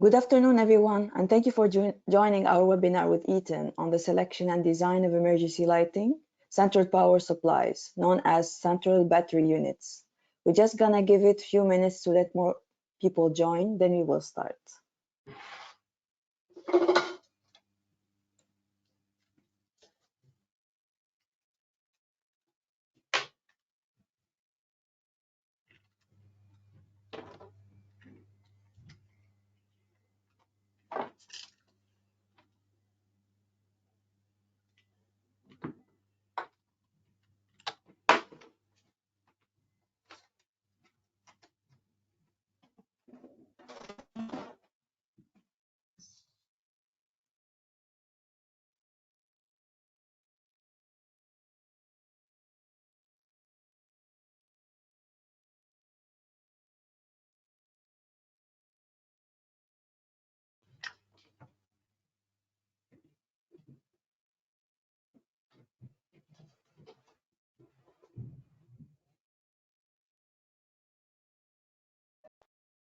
Good afternoon, everyone, and thank you for joining our webinar with Eaton on the selection and design of emergency lighting, central power supplies, known as central battery units. We're just gonna give it a few minutes to let more people join, then we will start.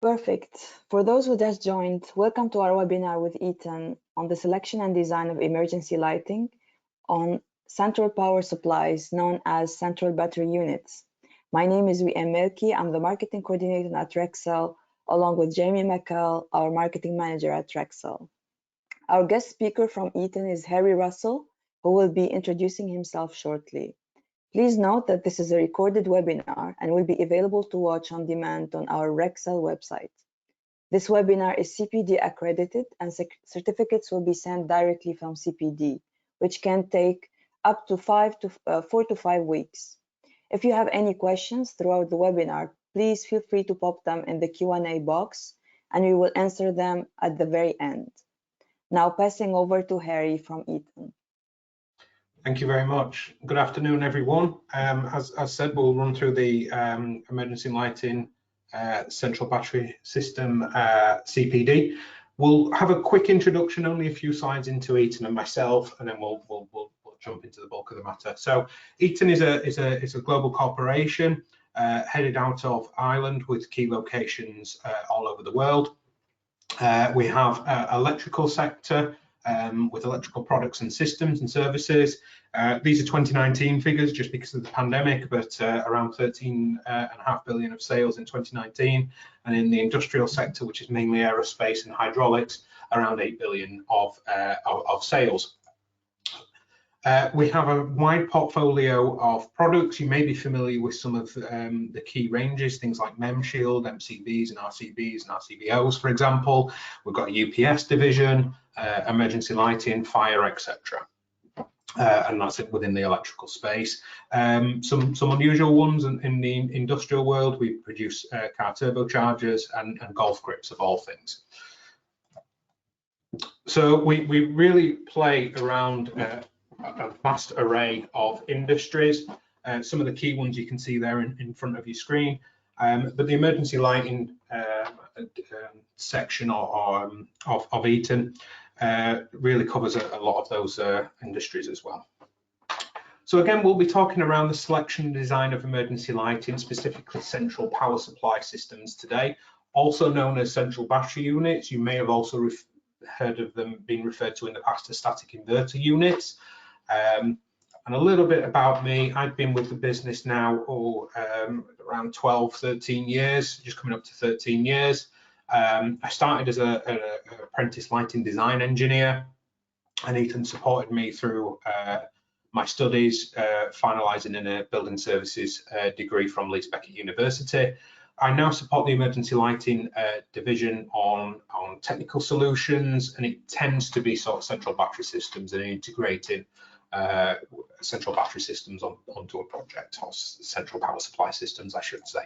Perfect. For those who just joined, welcome to our webinar with Eaton on the selection and design of emergency lighting on central power supplies known as central battery units. My name is VM Melki. I'm the marketing coordinator at Rexel, along with Jamie McCall, our marketing manager at Rexel. Our guest speaker from Eaton is Harry Russel, who will be introducing himself shortly. Please note that this is a recorded webinar and will be available to watch on demand on our Rexel website. This webinar is CPD accredited and certificates will be sent directly from CPD, which can take up to 4 to 5 weeks. If you have any questions throughout the webinar, please feel free to pop them in the Q&A box and we will answer them at the very end. Now passing over to Harry from Eaton. Thank you very much. Good afternoon, everyone. As said, we'll run through the emergency lighting central battery system CPD. We'll have a quick introduction, only a few slides into Eaton and myself, and then we'll jump into the bulk of the matter. So Eaton is a global corporation headed out of Ireland with key locations all over the world. We have an electrical sector with electrical products and systems and services. These are 2019 figures just because of the pandemic, but around 13.5 billion of sales in 2019. And in the industrial sector, which is mainly aerospace and hydraulics, around 8 billion of sales. We have a wide portfolio of products. You may be familiar with some of the key ranges, things like MEMShield, MCBs and RCBOs, for example. We've got a UPS division, emergency lighting, fire, etc. And that's it within the electrical space. Some unusual ones in the industrial world. We produce car turbochargers and golf grips of all things. So we really play around a vast array of industries. Some of the key ones you can see there in front of your screen, but the emergency lighting section of Eaton really covers a lot of those industries as well. So again, we'll be talking around the selection and design of emergency lighting, specifically central power supply systems today, also known as central battery units. You may have also heard of them being referred to in the past as static inverter units. And a little bit about me. I've been with the business now around 12, 13 years, just coming up to 13 years. I started as an apprentice lighting design engineer, and Eaton supported me through my studies, finalising in a building services degree from Leeds Beckett University. I now support the emergency lighting division on technical solutions, and it tends to be sort of central battery systems and integrating central battery systems onto a project, or central power supply systems, I should say.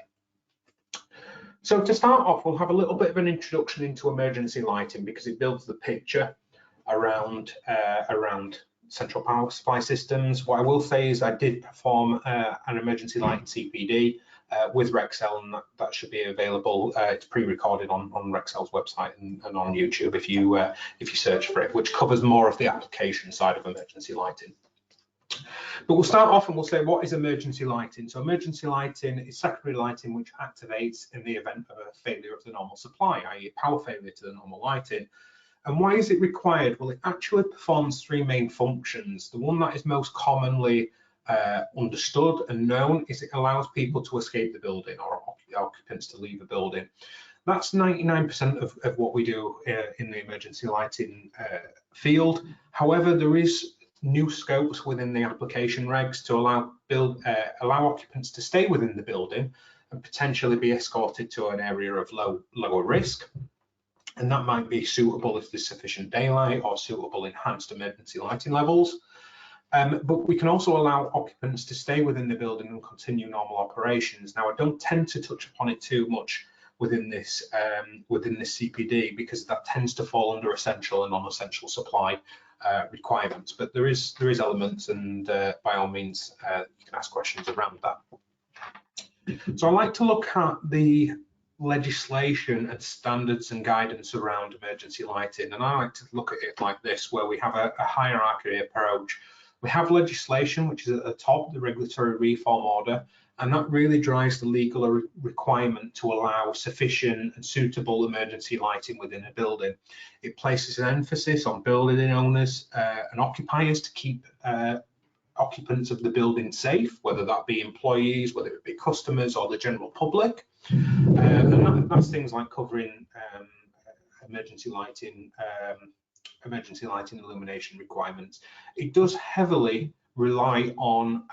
So to start off, we'll have a little bit of an introduction into emergency lighting because it builds the picture around central power supply systems. What I will say is I did perform an emergency lighting CPD with Rexel, and that should be available. It's pre-recorded on Rexel's website and on YouTube if you search for it, which covers more of the application side of emergency lighting. But we'll start off and we'll say, what is emergency lighting? So emergency lighting is secondary lighting which activates in the event of a failure of the normal supply, i.e. power failure to the normal lighting. And why is it required? Well, it actually performs three main functions. The one that is most commonly understood and known is it allows people to escape the building, or occupants to leave a building. That's 99% of what we do in the emergency lighting field. However, there is new scopes within the application regs to allow occupants to stay within the building and potentially be escorted to an area of lower risk. And that might be suitable if there's sufficient daylight or suitable enhanced emergency lighting levels. But we can also allow occupants to stay within the building and continue normal operations. Now, I don't tend to touch upon it too much within this CPD because that tends to fall under essential and non-essential supply requirements. But there is elements, and by all means, you can ask questions around that. So I like to look at the legislation and standards and guidance around emergency lighting, and I like to look at it like this, where we have a hierarchy approach. We have legislation, which is at the top, the regulatory reform order, and that really drives the legal requirement to allow sufficient and suitable emergency lighting within a building. It places an emphasis on building owners and occupiers to keep occupants of the building safe, whether that be employees, whether it be customers or the general public. And that's things like covering emergency lighting illumination requirements. It does heavily rely on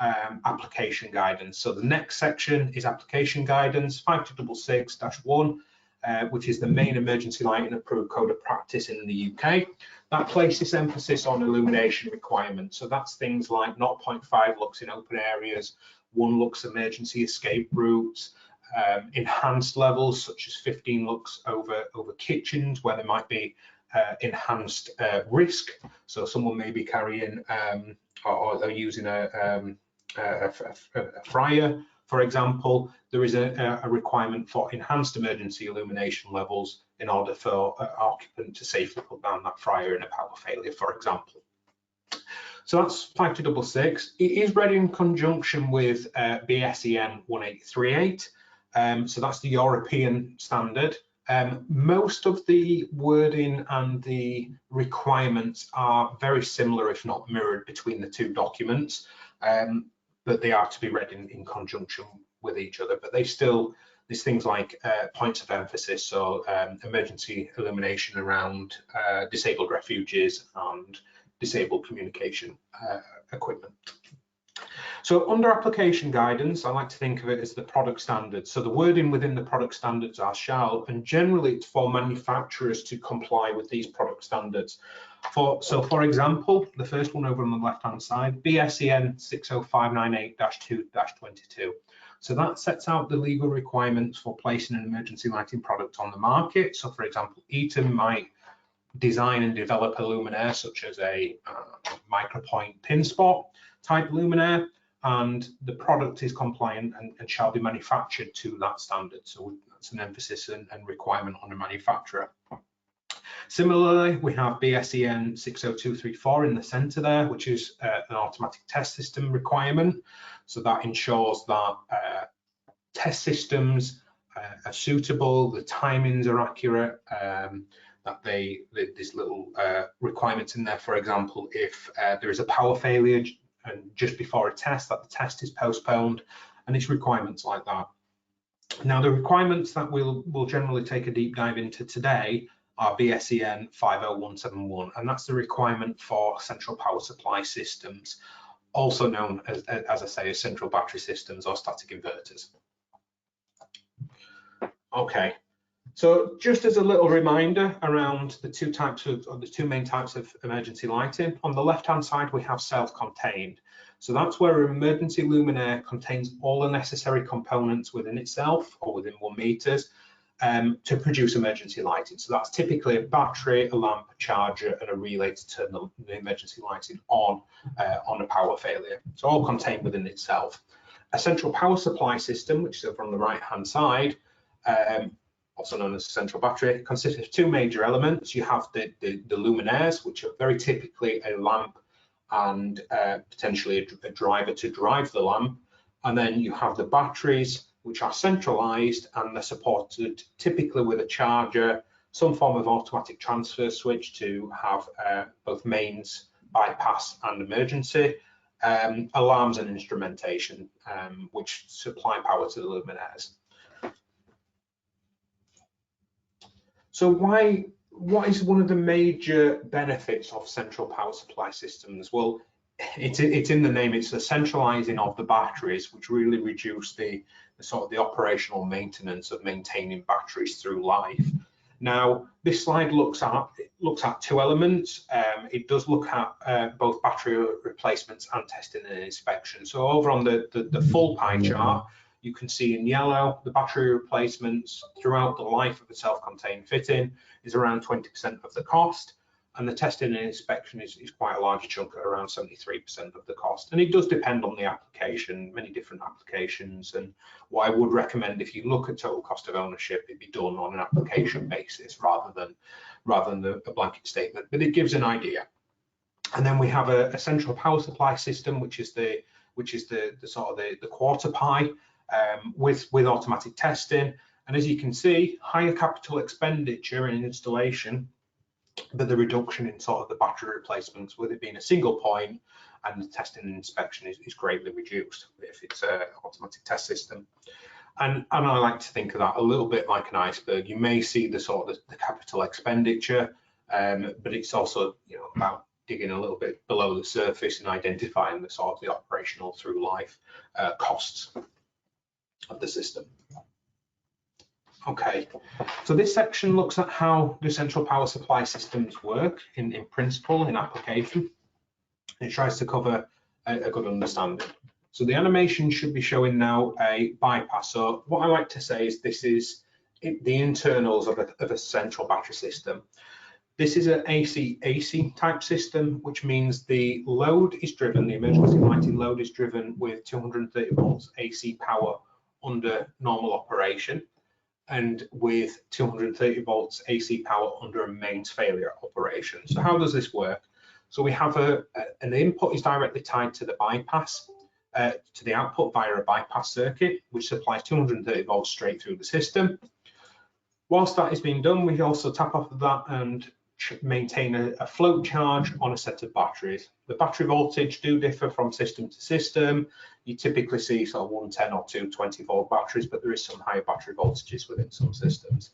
application guidance. So the next section is application guidance 5266-1, which is the main emergency lighting approved code of practice in the UK. That places emphasis on illumination requirements. So that's things like 0.5 lux in open areas, 1 lux emergency escape routes, enhanced levels such as 15 lux over kitchens where there might be enhanced risk. So someone may be carrying or using a fryer, for example. There is a requirement for enhanced emergency illumination levels in order for an occupant to safely put down that fryer in a power failure, for example. So that's 5266. It is read in conjunction with BSEN 1838. So that's the European standard. Most of the wording and the requirements are very similar, if not mirrored, between the two documents, but they are to be read in conjunction with each other. But they still, there's things like points of emphasis, so emergency illumination around disabled refuges and disabled communication equipment. So under application guidance, I like to think of it as the product standards. So the wording within the product standards are shall, and generally it's for manufacturers to comply with these product standards. So for example, the first one over on the left-hand side, BSEN 60598-2-22. So that sets out the legal requirements for placing an emergency lighting product on the market. So for example, Eaton might design and develop a luminaire such as a micropoint pin spot type luminaire, and the product is compliant and shall be manufactured to that standard. So that's an emphasis and requirement on the manufacturer. Similarly, we have BSEN 60234 in the center there, which is an automatic test system requirement. So that ensures that test systems are suitable, the timings are accurate, that there's little requirements in there. For example, if there is a power failure and just before a test, that the test is postponed, and it's requirements like that. Now, the requirements that we'll generally take a deep dive into today are BSEN 50171, and that's the requirement for central power supply systems, also known as I say, as central battery systems or static inverters. Okay. So just as a little reminder around the two main types of emergency lighting, on the left-hand side we have self-contained. So that's where an emergency luminaire contains all the necessary components within itself or within 1 meters to produce emergency lighting. So that's typically a battery, a lamp, a charger, and a relay to turn the emergency lighting on a power failure. So all contained within itself. A central power supply system, which is over on the right-hand side, also known as a central battery, consists of 2 major elements. You have the luminaires, which are very typically a lamp and potentially a driver to drive the lamp. And then you have the batteries, which are centralized, and they're supported typically with a charger, some form of automatic transfer switch to have both mains, bypass and emergency, alarms and instrumentation, which supply power to the luminaires. So what is one of the major benefits of central power supply systems? Well, it's in the name. It's the centralizing of the batteries, which really reduce the sort of the operational maintenance of maintaining batteries through life. Now, this slide looks at two elements. It does look at both battery replacements and testing and inspection. So over on the full pie chart, you can see in yellow the battery replacements throughout the life of a self-contained fitting is around 20% of the cost, and the testing and inspection is quite a large chunk at around 73% of the cost. And it does depend on the application, many different applications. And what I would recommend, if you look at total cost of ownership, it be done on an application basis rather than a blanket statement. But it gives an idea. And then we have a central power supply system, which is the sort of the quarter pie with automatic testing. And as you can see, higher capital expenditure in installation, but the reduction in sort of the battery replacements, with it being a single point, and the testing and inspection is greatly reduced if it's an automatic test system. And I like to think of that a little bit like an iceberg. You may see the sort of the capital expenditure, but it's also, you know, about digging a little bit below the surface and identifying the sort of the operational through life costs of the system. Okay, so this section looks at how the central power supply systems work in principle, in application. It tries to cover a good understanding. So the animation should be showing now a bypass. So what I like to say is this is the internals of a central battery system. This is an AC type system, which means the load is driven, the emergency lighting load is driven with 230 volts AC power under normal operation, and with 230 volts AC power under a mains failure operation. So how does this work? So we have an input is directly tied to the bypass, to the output via a bypass circuit, which supplies 230 volts straight through the system. Whilst that is being done, we also tap off of that and maintain a float charge on a set of batteries. The battery voltage do differ from system to system. You typically see sort of 110 or 220 volt batteries, but there is some higher battery voltages within some systems.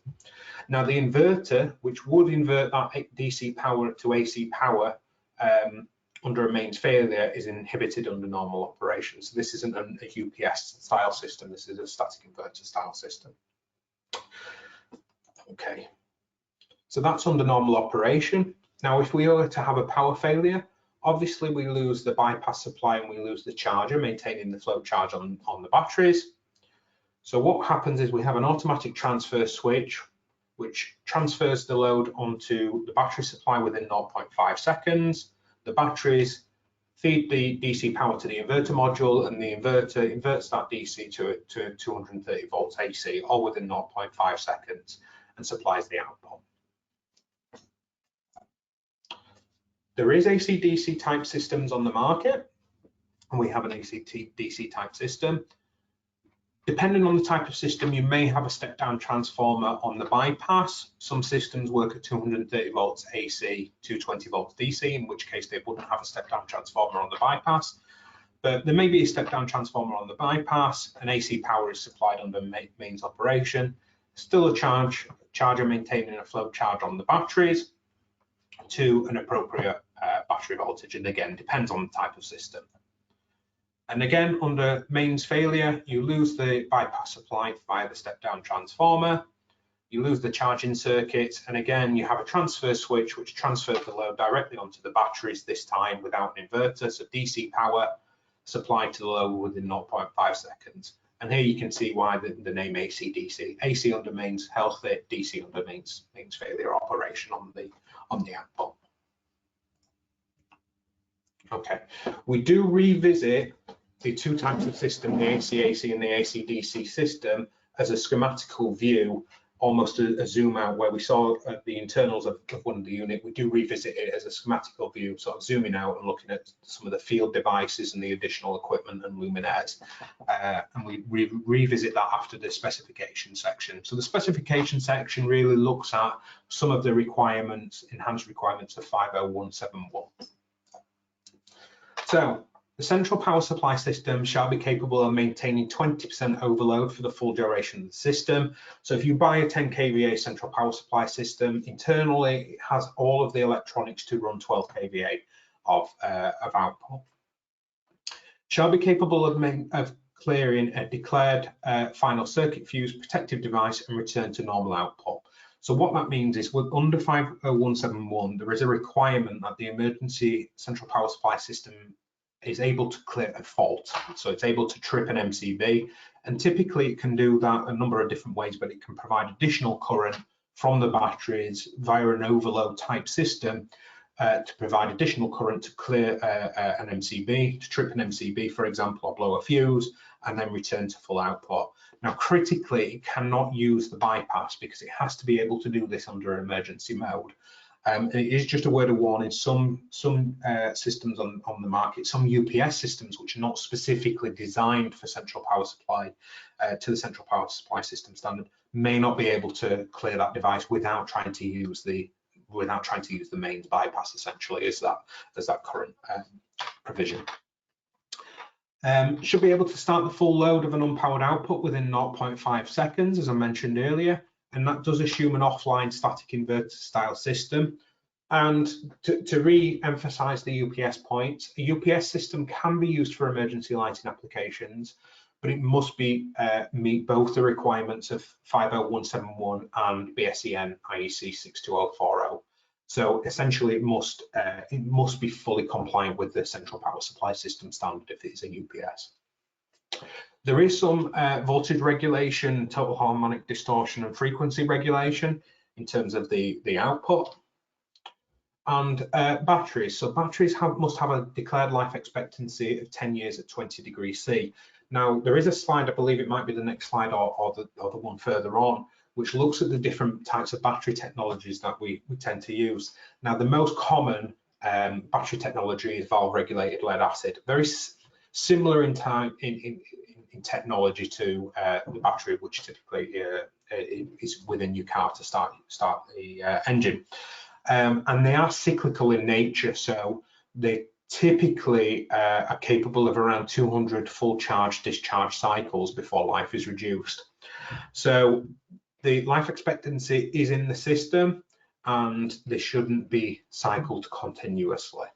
Now the inverter, which would invert that DC power to AC power under a mains failure, is inhibited under normal operation. So this isn't a UPS style system, this is a static inverter style system. Okay. So that's under normal operation. Now, if we were to have a power failure, obviously we lose the bypass supply and we lose the charger, maintaining the float charge on the batteries. So what happens is we have an automatic transfer switch, which transfers the load onto the battery supply within 0.5 seconds. The batteries feed the DC power to the inverter module, and the inverter inverts that DC to 230 volts AC, all within 0.5 seconds, and supplies the output. There is AC-DC type systems on the market, and we have an AC-DC type system. Depending on the type of system, you may have a step-down transformer on the bypass. Some systems work at 230 volts AC, 220 volts DC, in which case they wouldn't have a step-down transformer on the bypass. But there may be a step-down transformer on the bypass, and AC power is supplied under mains operation. Still a charger maintaining a float charge on the batteries to an appropriate battery voltage, and again depends on the type of system. And again, under mains failure, you lose the bypass supply via the step-down transformer, you lose the charging circuit, and again you have a transfer switch which transfers the load directly onto the batteries, this time without an inverter, so DC power supplied to the load within 0.5 seconds. And here you can see why the name AC-DC. AC under mains healthy, DC under mains failure operation on the output. Okay, we do revisit the two types of system, the AC-AC and the AC-DC system, as a schematical view almost a zoom out where we saw the internals of one of the unit. We do revisit it as a schematical view, sort of zooming out and looking at some of the field devices and the additional equipment and luminaires. And we revisit that after the specification section. So the specification section really looks at some of the requirements, enhanced requirements of 50171. So the central power supply system shall be capable of maintaining 20% overload for the full duration of the system. So if you buy a 10 kVA central power supply system, internally it has all of the electronics to run 12 kVA of output. Shall be capable of clearing a declared final circuit fuse protective device and return to normal output. So what that means is with under 50171, there is a requirement that the emergency central power supply system is able to clear a fault. So it's able to trip an MCB, and typically it can do that a number of different ways, but it can provide additional current from the batteries via an overload type system to provide additional current to clear an MCB, to trip an MCB, for example, or blow a fuse, and then return to full output. Now, critically, it cannot use the bypass because it has to be able to do this under emergency mode. It is just a word of warning, some systems on the market, some UPS systems which are not specifically designed for central power supply to the central power supply system standard may not be able to clear that device without trying to use the mains bypass, essentially, as that current provision. Should be able to start the full load of an unpowered output within 0.5 seconds, as I mentioned earlier, and that does assume an offline static inverter style system. And to re-emphasize the UPS point, a UPS system can be used for emergency lighting applications, but it must be meet both the requirements of 50171 and BSEN IEC 62040. So essentially, it must be fully compliant with the central power supply system standard if it's a UPS. There is some voltage regulation, total harmonic distortion, and frequency regulation in terms of the output. And batteries. So batteries must have a declared life expectancy of 10 years at 20 degrees C. Now, there is a slide, I believe it might be the next slide or the one further on, which looks at the different types of battery technologies that we tend to use. Now, the most common battery technology is valve regulated lead acid, very similar in technology to the battery, which typically is within your car to start the engine. And they are cyclical in nature, so they typically are capable of around 200 full charge discharge cycles before life is reduced. So the life expectancy is in the system and they shouldn't be cycled continuously.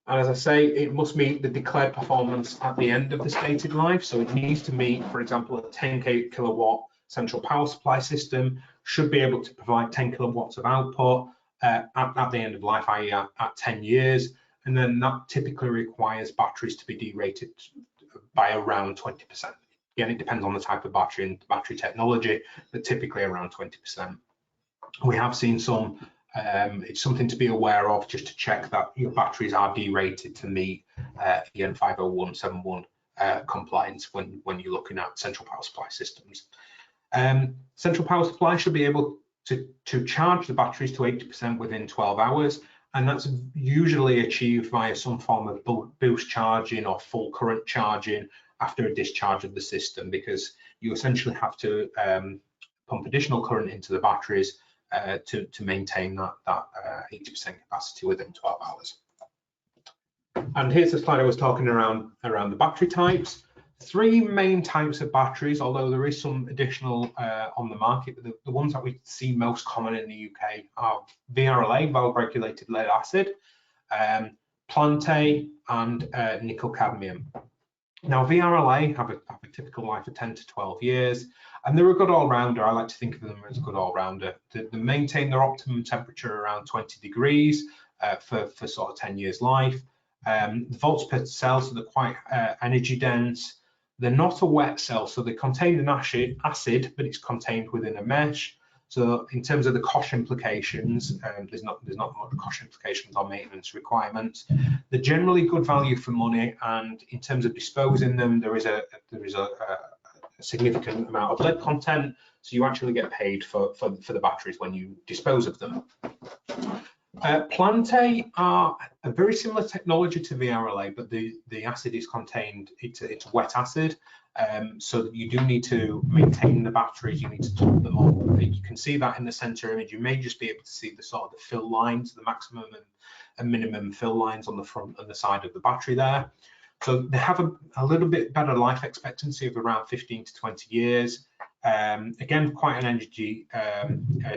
And as I say, it must meet the declared performance at the end of the stated life. So it needs to meet, for example, a 10 kilowatt central power supply system should be able to provide 10 kilowatts of output at the end of life, i.e. at 10 years. And then that typically requires batteries to be derated by around 20%. Again, it depends on the type of battery and the battery technology, but typically around 20%. We have seen some, it's something to be aware of just to check that your batteries are derated to meet EN 50171 compliance when you're looking at central power supply systems. Central power supply should be able to charge the batteries to 80% within 12 hours, and that's usually achieved via some form of boost charging or full current charging after a discharge of the system, because you essentially have to pump additional current into the batteries to maintain that 80% capacity within 12 hours. And here's the slide I was talking around the battery types. Three main types of batteries, although there is some additional on the market, but the ones that we see most common in the UK are VRLA, valve regulated lead acid, Plante, and nickel cadmium. Now, VRLA have a typical life of 10 to 12 years, and they're a good all-rounder. I like to think of them as a good all-rounder. They maintain their optimum temperature around 20 degrees for sort of 10 years life. The volts per cell, so they're quite energy dense. They're not a wet cell, so they contain an acid, but it's contained within a mesh. So in terms of the cost implications, there's not much cost implications or maintenance requirements. They're generally good value for money, and in terms of disposing them, there is a significant amount of lead content, so you actually get paid for the batteries when you dispose of them. Plantae are a very similar technology to VRLA, but the acid is contained, it's wet acid, so that you do need to maintain the batteries, you need to top them up. You can see that in the center image. You may just be able to see the sort of the fill lines, the maximum and minimum fill lines on the front and the side of the battery there. So they have a little bit better life expectancy of around 15 to 20 years. Again, quite an energy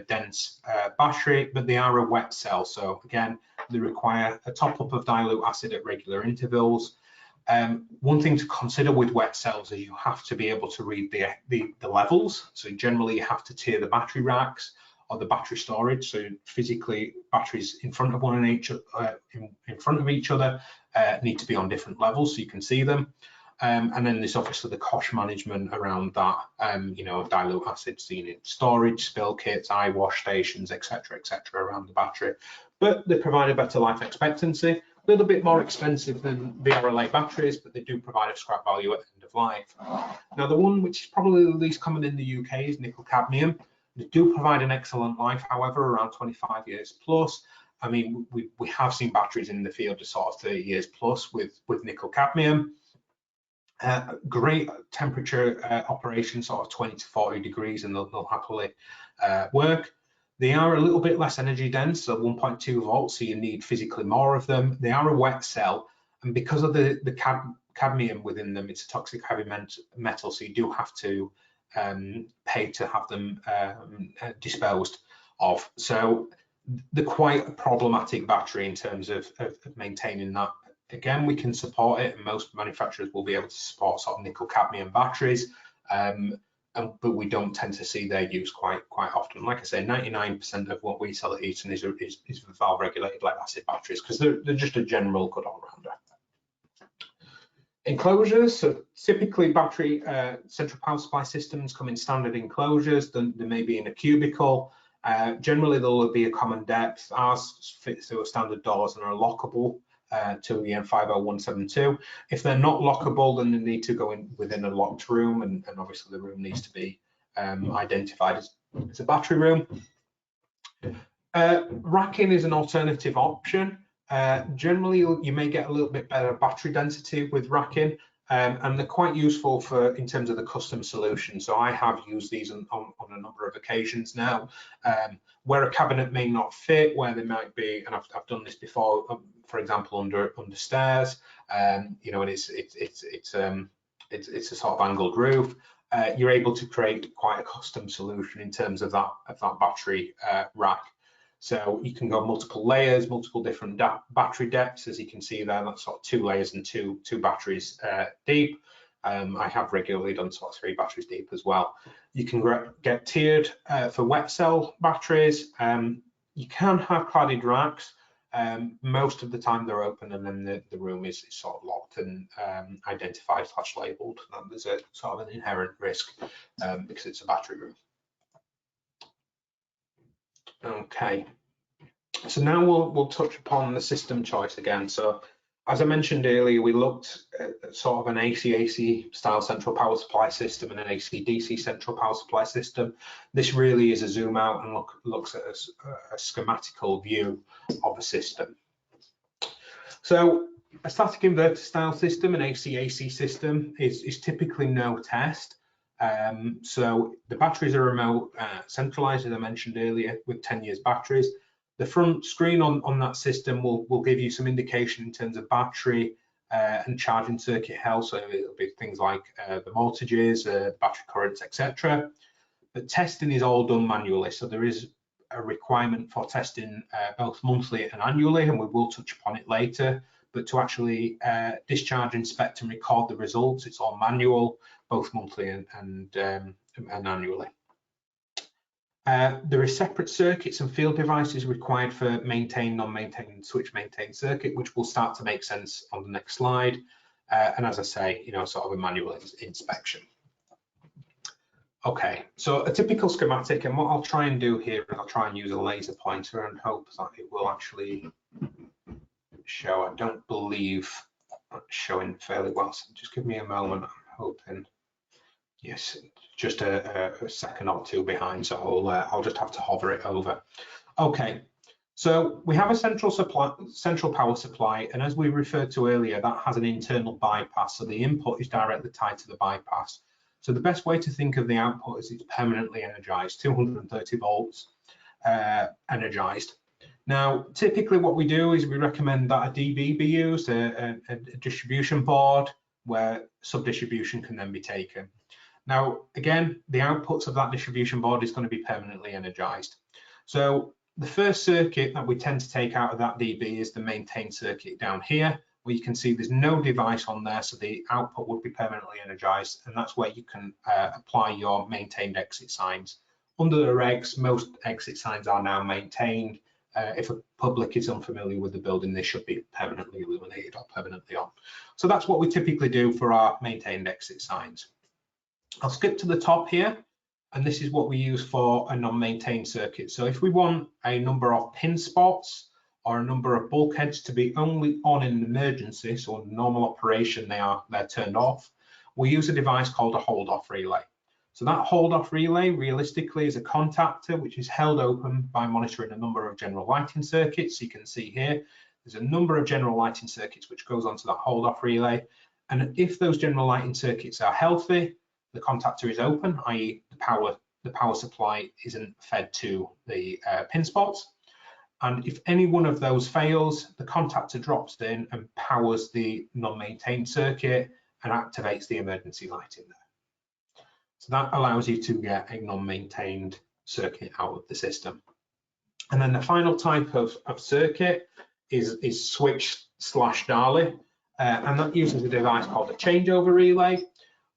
dense battery, but they are a wet cell. So again, they require a top up of dilute acid at regular intervals. One thing to consider with wet cells is you have to be able to read the levels. So generally you have to tier the battery racks or the battery storage. So physically batteries in front of in front of each other need to be on different levels so you can see them. And then there's obviously the cost management around that, you know, dilute acid seen in storage, spill kits, eye wash stations, etc., around the battery. But they provide a better life expectancy, a little bit more expensive than VRLA batteries, but they do provide a scrap value at the end of life. Now, the one which is probably the least common in the UK is nickel cadmium. They do provide an excellent life, however, around 25 years plus. I mean, we have seen batteries in the field of sort of 30 years plus with nickel cadmium. Great temperature operation, sort of 20 to 40 degrees, and they'll happily work. They are a little bit less energy dense, so 1.2 volts, so you need physically more of them. They are a wet cell, and because of the cadmium within them, it's a toxic heavy metal, so you do have to pay to have them disposed of. So they're quite a problematic battery in terms of maintaining that. Again, we can support it, and most manufacturers will be able to support sort of nickel cadmium batteries, but we don't tend to see their use quite often. Like I say, 99% of what we sell at Eaton is valve regulated lead acid batteries because they're just a general good all-rounder. Enclosures, so typically battery central power supply systems come in standard enclosures. They may be in a cubicle. Generally, there'll be a common depth. Ours fit through standard doors and are lockable to the N50172. If they're not lockable, then they need to go in within a locked room, and obviously the room needs to be identified as a battery room. Racking is an alternative option. Generally, you may get a little bit better battery density with racking, and they're quite useful in terms of the custom solution. So I have used these on a number of occasions now, where a cabinet may not fit, where they might be, and I've done this before, for example, under stairs, you know, and it's a sort of angled roof. You're able to create quite a custom solution in terms of that battery rack. So you can go multiple layers, multiple different battery depths, as you can see there. That's sort of 2 layers and two batteries deep. I have regularly done sort of 3 batteries deep as well. You can get tiered for wet cell batteries. You can have cladded racks. Most of the time they're open, and then the room is sort of locked and identified / labeled. And there's a sort of an inherent risk because it's a battery room. Okay, so now we'll touch upon the system choice again. So as I mentioned earlier, we looked at sort of an AC/AC style central power supply system and an AC/DC central power supply system. This really is a zoom out and looks at a schematical view of a system. So a static inverter style system, an AC/AC system, is typically no test. So the batteries are remote centralized, as I mentioned earlier, with 10 years batteries. The front screen on that system will give you some indication in terms of battery and charging circuit health. So it'll be things like the voltages, battery currents, etc. But testing is all done manually. So there is a requirement for testing both monthly and annually, and we will touch upon it later. But to actually discharge, inspect, and record the results, it's all manual, both monthly and annually. There are separate circuits and field devices required for maintain, non-maintain, switch maintain circuit, which will start to make sense on the next slide. And as I say, you know, sort of a manual inspection. Okay, so a typical schematic, and what I'll try and do here is I'll try and use a laser pointer and hope that it will actually show. I don't believe that's showing fairly well, so just give me a moment. I'm hoping Yes, just a second or two behind, so I'll just have to hover it over. Okay, so we have a central power supply, and as we referred to earlier, that has an internal bypass, so the input is directly tied to the bypass. So the best way to think of the output is it's permanently energized, 230 volts energized. Now, typically what we do is we recommend that a DB be used, a distribution board, where sub-distribution can then be taken. Now, again, the outputs of that distribution board is going to be permanently energized. So the first circuit that we tend to take out of that DB is the maintain circuit down here, where you can see there's no device on there, so the output would be permanently energized, and that's where you can apply your maintained exit signs. Under the regs, most exit signs are now maintained. If a public is unfamiliar with the building, they should be permanently illuminated or permanently on. So that's what we typically do for our maintained exit signs. I'll skip to the top here, and this is what we use for a non-maintained circuit. So if we want a number of pin spots or a number of bulkheads to be only on in an emergency, so in normal operation they're turned off, we use a device called a hold-off relay. So that hold-off relay realistically is a contactor which is held open by monitoring a number of general lighting circuits. You can see here there's a number of general lighting circuits which goes onto that hold-off relay, and if those general lighting circuits are healthy, the contactor is open, i.e. the power supply isn't fed to the pin spots. And if any one of those fails, the contactor drops in and powers the non-maintained circuit and activates the emergency light in there. So that allows you to get a non-maintained circuit out of the system. And then the final type of circuit is switch/DALI, and that uses a device called a changeover relay.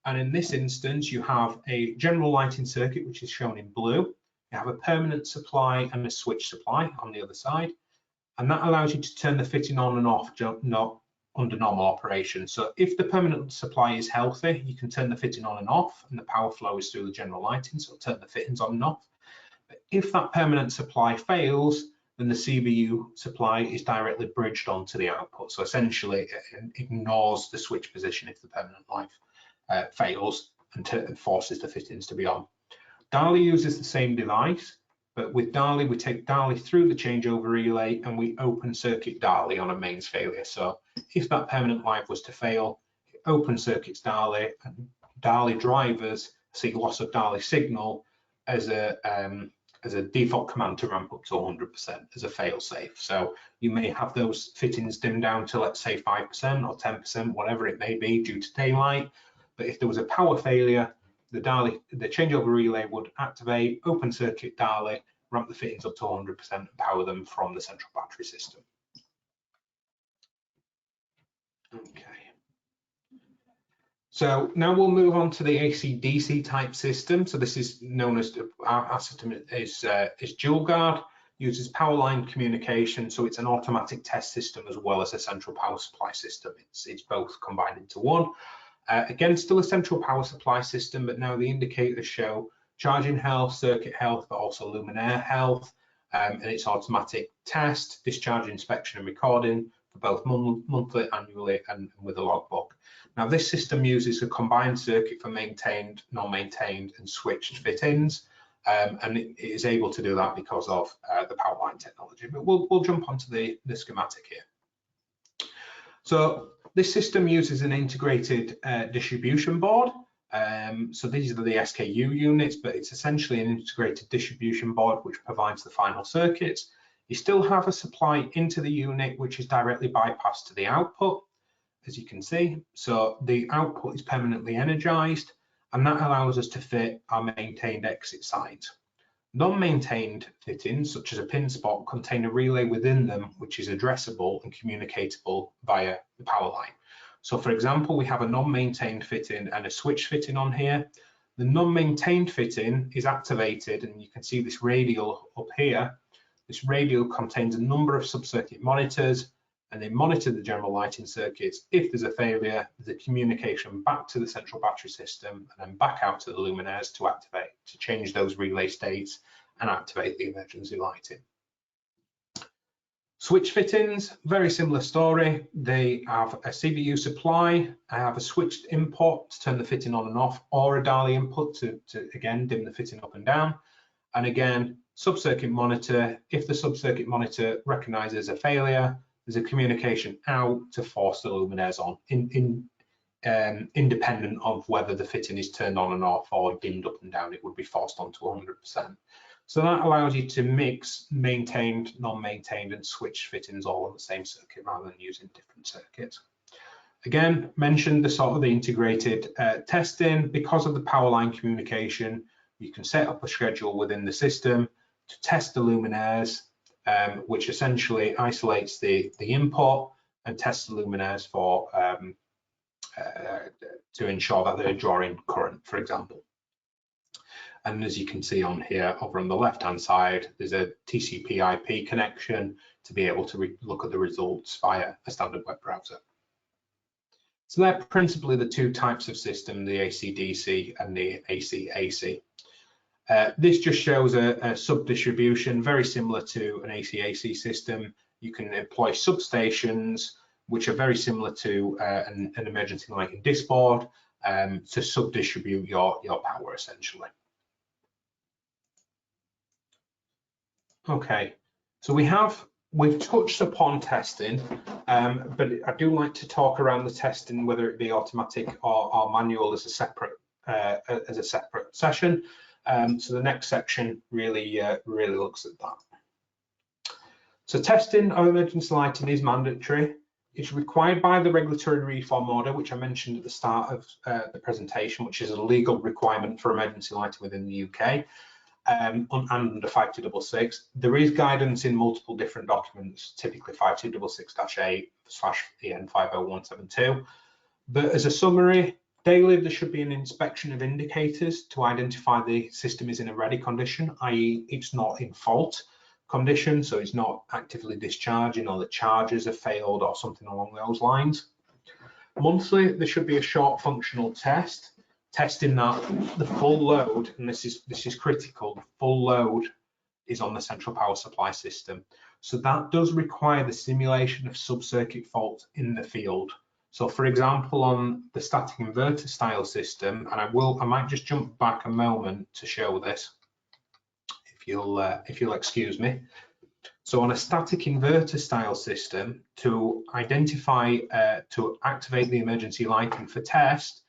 And in this instance, you have a general lighting circuit, which is shown in blue. You have a permanent supply and a switch supply on the other side. And that allows you to turn the fitting on and off not under normal operation. So if the permanent supply is healthy, you can turn the fitting on and off, and the power flow is through the general lighting, so turn the fittings on and off. But if that permanent supply fails, then the CBU supply is directly bridged onto the output. So essentially, it ignores the switch position if the permanent life fails and forces the fittings to be on. DALI uses the same device, but with DALI, we take DALI through the changeover relay and we open circuit DALI on a mains failure. So if that permanent life was to fail, it open circuits DALI, and DALI drivers see loss of DALI signal as a default command to ramp up to 100% as a fail safe. So you may have those fittings dimmed down to, let's say, 5% or 10%, whatever it may be, due to daylight. But if there was a power failure, the changeover relay would activate, open circuit DALI, ramp the fittings up to 100% and power them from the central battery system. Okay. So now we'll move on to the AC/DC type system. So this is known as, our system is dual guard, uses power line communication. So it's an automatic test system as well as a central power supply system. It's both combined into one. Again, still a central power supply system, but now the indicators show charging health, circuit health, but also luminaire health, and it's automatic test, discharge inspection and recording for both monthly, annually, and with a logbook. Now this system uses a combined circuit for maintained, non-maintained and switched fittings, and it is able to do that because of the power line technology. But we'll jump onto the schematic here. So this system uses an integrated distribution board. So these are the SKU units, but it's essentially an integrated distribution board which provides the final circuits. You still have a supply into the unit which is directly bypassed to the output, as you can see. So the output is permanently energized, and that allows us to fit our maintained exit signs. Non-maintained fittings, such as a pin spot, contain a relay within them which is addressable and communicatable via the power line. So for example, we have a non-maintained fitting and a switch fitting on here. The non-maintained fitting is activated, and you can see this radial up here. This radial contains a number of sub-circuit monitors, and they monitor the general lighting circuits. If there's a failure, there's a communication back to the central battery system and then back out to the luminaires to activate, to change those relay states and activate the emergency lighting. Switch fittings, very similar story. They have a CVU supply, I have a switched input to turn the fitting on and off, or a DALI input to again dim the fitting up and down. And again, sub-circuit monitor. If the sub-circuit monitor recognizes a failure, there's a communication out to force the luminaires on, independent of whether the fitting is turned on and off or dimmed up and down. It would be forced on to 100%. So that allows you to mix maintained, non-maintained, and switched fittings all on the same circuit rather than using different circuits. Again, mentioned the sort of the integrated testing. Because of the power line communication, you can set up a schedule within the system to test the luminaires, which essentially isolates the input and tests the luminaires for to ensure that they're drawing current, for example. And as you can see on here, over on the left-hand side, there's a TCP/IP connection to be able to look at the results via a standard web browser. So they're principally the two types of system, the AC/DC and the AC/AC. This just shows a sub-distribution, very similar to an AC/AC system. You can employ substations, which are very similar to an emergency lighting disk board, to sub-distribute your power, essentially. Okay, so we've touched upon testing, but I do like to talk around the testing, whether it be automatic or manual, as a separate session. So the next section really looks at that. So testing of emergency lighting is mandatory. It's required by the regulatory reform order, which I mentioned at the start of the presentation, which is a legal requirement for emergency lighting within the UK. Under 5266, there is guidance in multiple different documents, typically 5266-8/EN 50172. But as a summary, daily there should be an inspection of indicators to identify the system is in a ready condition, i.e. it's not in fault condition, so it's not actively discharging or the chargers have failed or something along those lines. Monthly, there should be a short functional test, testing that the full load, and this is critical, the full load is on the central power supply system. So that does require the simulation of sub-circuit faults in the field. So for example, on the static inverter style system, and I might just jump back a moment to show this, if you'll excuse me. So on a static inverter style system, to identify, to activate the emergency lighting for test,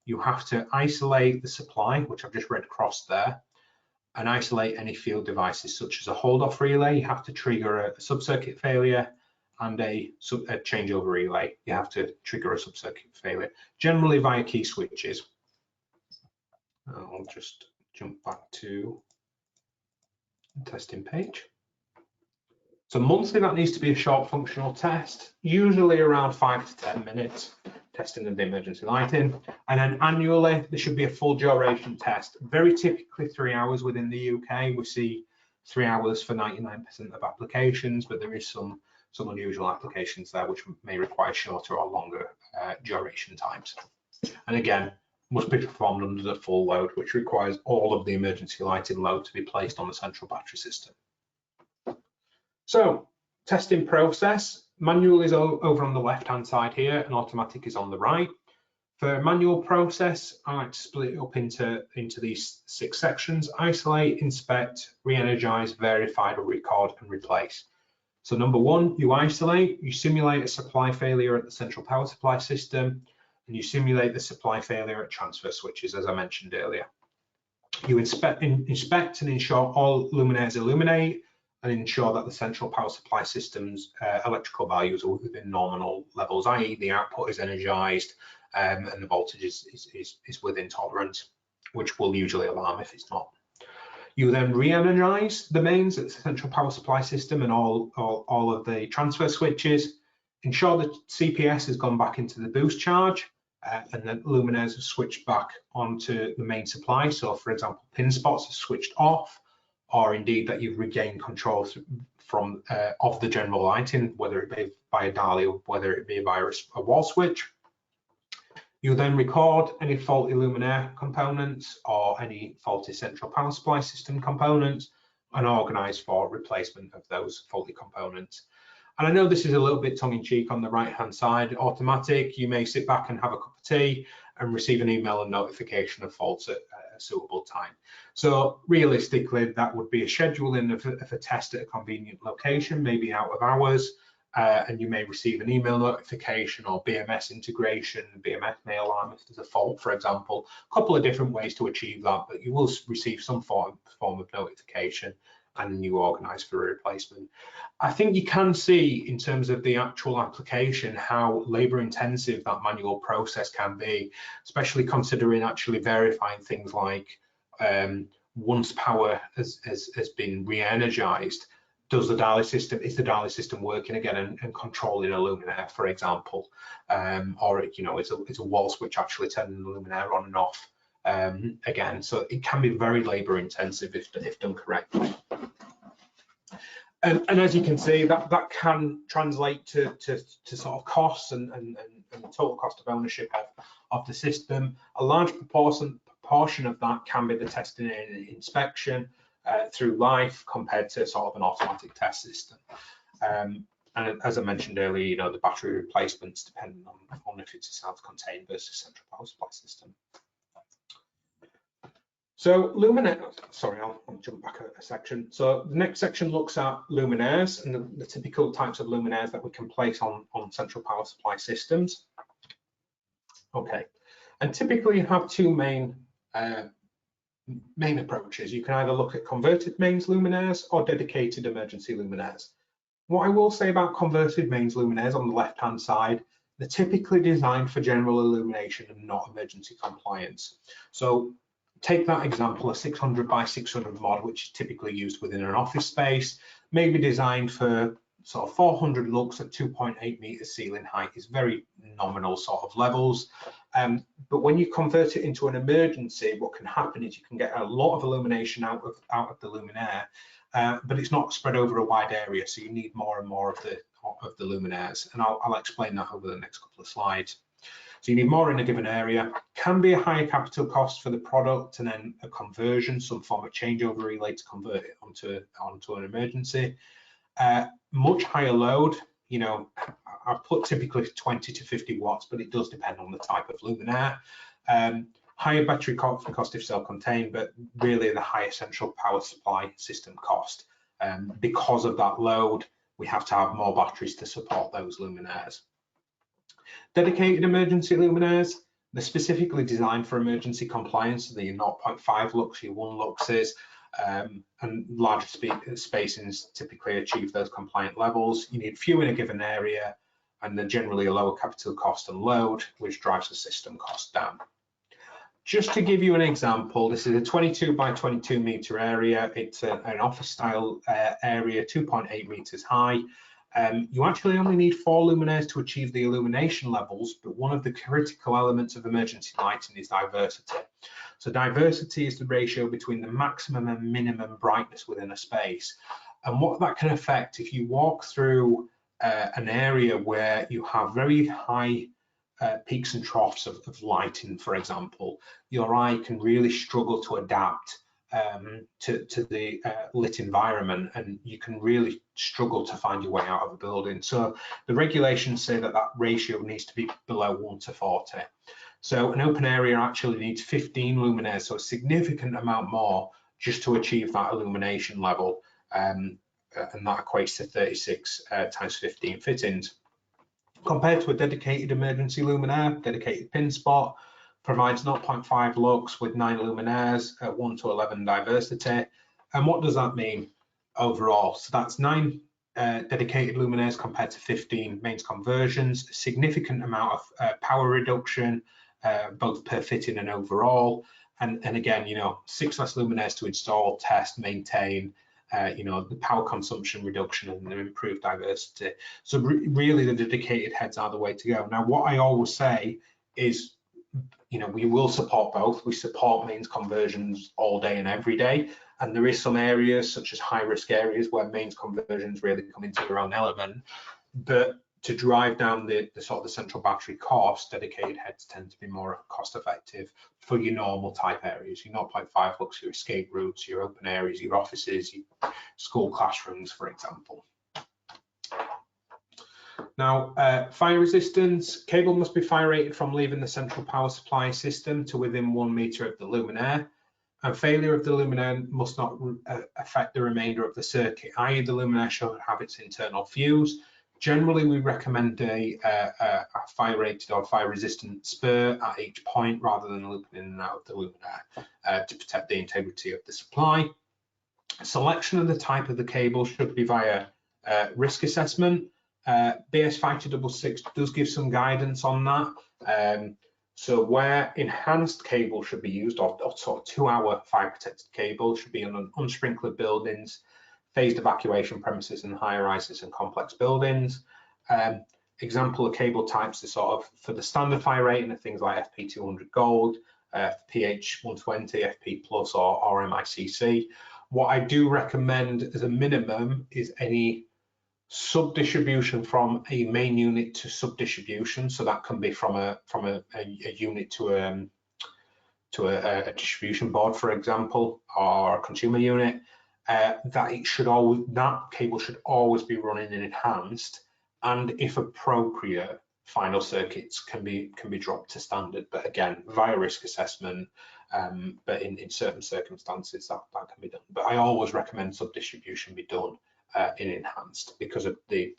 you have to isolate the supply, which I've just read across there, and isolate any field devices such as a hold-off relay. You have to trigger a sub-circuit failure, and a changeover relay. You have to trigger a sub-circuit failure, generally via key switches. I'll just jump back to the testing page. So monthly, that needs to be a short functional test, usually around 5 to 10 minutes, testing of the emergency lighting. And then annually, there should be a full duration test, very typically 3 hours within the UK. We see 3 hours for 99% of applications, but there is some unusual applications there which may require shorter or longer duration times. And again, must be performed under the full load, which requires all of the emergency lighting load to be placed on the central battery system. So, testing process, manual is over on the left-hand side here and automatic is on the right. For manual process, I like to split it up into these 6 sections: isolate, inspect, re-energize, verify, record, and replace. So number 1, you isolate, you simulate a supply failure at the central power supply system, and you simulate the supply failure at transfer switches, as I mentioned earlier. You inspect and ensure all luminaires illuminate, and ensure that the central power supply system's electrical values are within nominal levels, i.e. the output is energized and the voltage is within tolerance, which will usually alarm if it's not. You then re-energize the mains at the central power supply system and all of the transfer switches, ensure that CPS has gone back into the boost charge, and then luminaires have switched back onto the main supply. So for example, pin spots are switched off, or indeed that you've regained control from of the general lighting, whether it be by a DALI or whether it be via a wall switch. You then record any faulty luminaire components or any faulty central power supply system components and organize for replacement of those faulty components. And I know this is a little bit tongue-in-cheek on the right-hand side. Automatic, you may sit back and have a cup of tea and receive an email and notification of faults at a suitable time. So realistically, that would be a scheduling of a test at a convenient location, maybe out of hours, and you may receive an email notification or BMS integration. BMS may alarm if there's a fault, for example. A couple of different ways to achieve that, but you will receive some form of notification, and you organise for a replacement. I think you can see in terms of the actual application how labour intensive that manual process can be, especially considering actually verifying things like once power has been re-energised, is the dialy system working again and controlling a luminaire, for example, or it's a wall switch actually turning the luminaire on and off again. So it can be very labour intensive if done correctly. And as you can see, that can translate to sort of costs and total cost of ownership of the system. A large proportion of that can be the testing and inspection through life compared to sort of an automatic test system. And as I mentioned earlier, the battery replacements depending on if it's a self-contained versus central power supply system. So luminaires, sorry, I'll jump back a section. So the next section looks at luminaires and the typical types of luminaires that we can place on central power supply systems. Okay, and typically you have two main approaches. You can either look at converted mains luminaires or dedicated emergency luminaires. What I will say about converted mains luminaires on the left-hand side, they're typically designed for general illumination and not emergency compliance. So take that example, a 600 by 600 mod, which is typically used within an office space, may be designed for sort of 400 lux at 2.8 meters ceiling height. Is very nominal sort of levels. But when you convert it into an emergency, what can happen is you can get a lot of illumination out of the luminaire, but it's not spread over a wide area, so you need more and more of the luminaires. And I'll explain that over the next couple of slides. So you need more in a given area. Can be a higher capital cost for the product and then a conversion, some form of changeover relay to convert it onto an emergency. Much higher load, I've put typically 20 to 50 watts, but it does depend on the type of luminaire. Higher battery cost if self-contained, but really the higher central power supply system cost. Because of that load, we have to have more batteries to support those luminaires. Dedicated emergency luminaires, they're specifically designed for emergency compliance. So your 0.5 lux, your 1 luxes, and larger spacings typically achieve those compliant levels. You need few in a given area, and they're generally a lower capital cost and load, which drives the system cost down. Just to give you an example, this is a 22 by 22 meter area. It's an office style area, 2.8 meters high. You actually only need 4 luminaires to achieve the illumination levels, but one of the critical elements of emergency lighting is diversity. So diversity is the ratio between the maximum and minimum brightness within a space. And what that can affect, if you walk through an area where you have very high peaks and troughs of lighting, for example, your eye can really struggle to adapt to the lit environment, and you can really struggle to find your way out of a building. So the regulations say that ratio needs to be below 1 to 40. So an open area actually needs 15 luminaires, so a significant amount more just to achieve that illumination level, and that equates to 36 times 15 fittings. Compared to a dedicated emergency luminaire, dedicated pin spot, provides 0.5 lux with 9 luminaires at 1 to 11 diversity. And what does that mean overall? So that's 9 dedicated luminaires compared to 15 mains conversions, a significant amount of power reduction, both per fitting and overall. And again, 6 less luminaires to install, test, maintain, the power consumption reduction and the improved diversity. So really the dedicated heads are the way to go. Now, what I always say is, we will support both. We support mains conversions all day and every day. And there is some areas such as high risk areas where mains conversions really come into their own element. But to drive down the sort of the central battery cost, dedicated heads tend to be more cost effective for your normal type areas, your 0.5 lux, your escape routes, your open areas, your offices, your school classrooms, for example. Now, fire resistance, cable must be fire rated from leaving the central power supply system to within 1 metre of the luminaire, and failure of the luminaire must not affect the remainder of the circuit, i.e. the luminaire should have its internal fuse. Generally, we recommend a fire rated or fire resistant spur at each point rather than looping in and out of the luminaire to protect the integrity of the supply. Selection of the type of the cable should be via risk assessment. BS 5266 does give some guidance on that. So where enhanced cable should be used, or sort of 2-hour fire protected cable, should be on unsprinklered buildings, phased evacuation premises and high rises and complex buildings. Example of cable types is sort of for the standard fire rating of things like FP200 Gold, PH 120, FP Plus or MICC. What I do recommend as a minimum is any sub-distribution from a main unit to sub-distribution. So that can be from a unit to a distribution board, for example, or a consumer unit. That cable should always be running in enhanced, and if appropriate, final circuits can be dropped to standard. But again, via risk assessment. But in certain circumstances that can be done. But I always recommend sub-distribution be done in enhanced because of the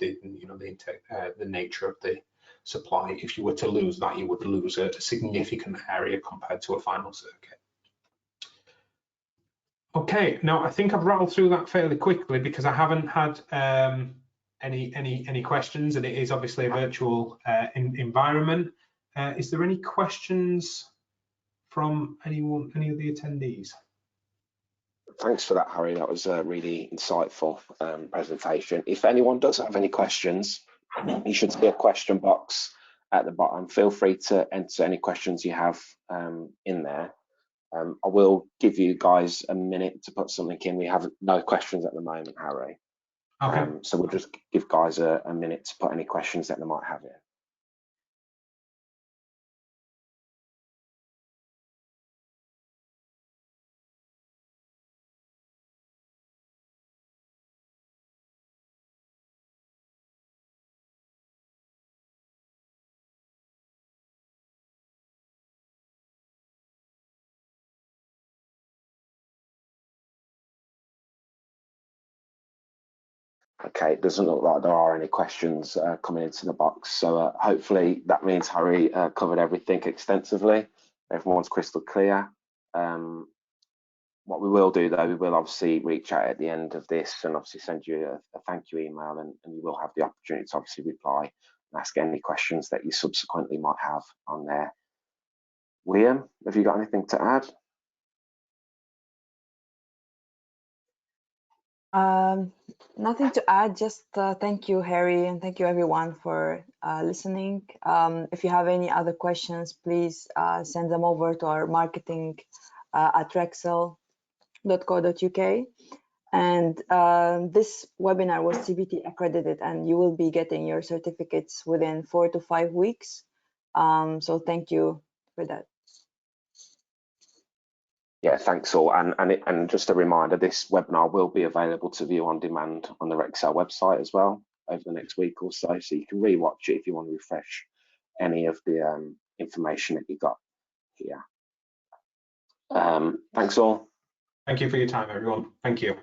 nature of the supply. If you were to lose that, you would lose a significant area compared to a final circuit. Okay, now I think I've rattled through that fairly quickly because I haven't had any questions, and it is obviously a virtual environment. Is there any questions from any of the attendees? Thanks for that, Harry. That was a really insightful presentation. If anyone does have any questions, you should see a question box at the bottom. Feel free to enter any questions you have in there. I will give you guys a minute to put something in. We have no questions at the moment, Harry. Okay. So we'll just give guys a minute to put any questions that they might have in. Okay, it doesn't look like there are any questions coming into the box. So hopefully that means Harry covered everything extensively. Everyone's crystal clear. What we will do though, we will obviously reach out at the end of this and obviously send you a thank you email, and you will have the opportunity to obviously reply and ask any questions that you subsequently might have on there. Liam, have you got anything to add? Nothing to add, just thank you, Harry, and thank you everyone for listening. If you have any other questions, please send them over to our marketing at rexel.co.uk. And this webinar was CBT accredited, and you will be getting your certificates within 4 to 5 weeks. So thank you for that. Yeah, thanks all. And just a reminder, this webinar will be available to view on demand on the Rexel website as well over the next week or so. So you can rewatch it if you want to refresh any of the information that you got here. Thanks all. Thank you for your time, everyone. Thank you.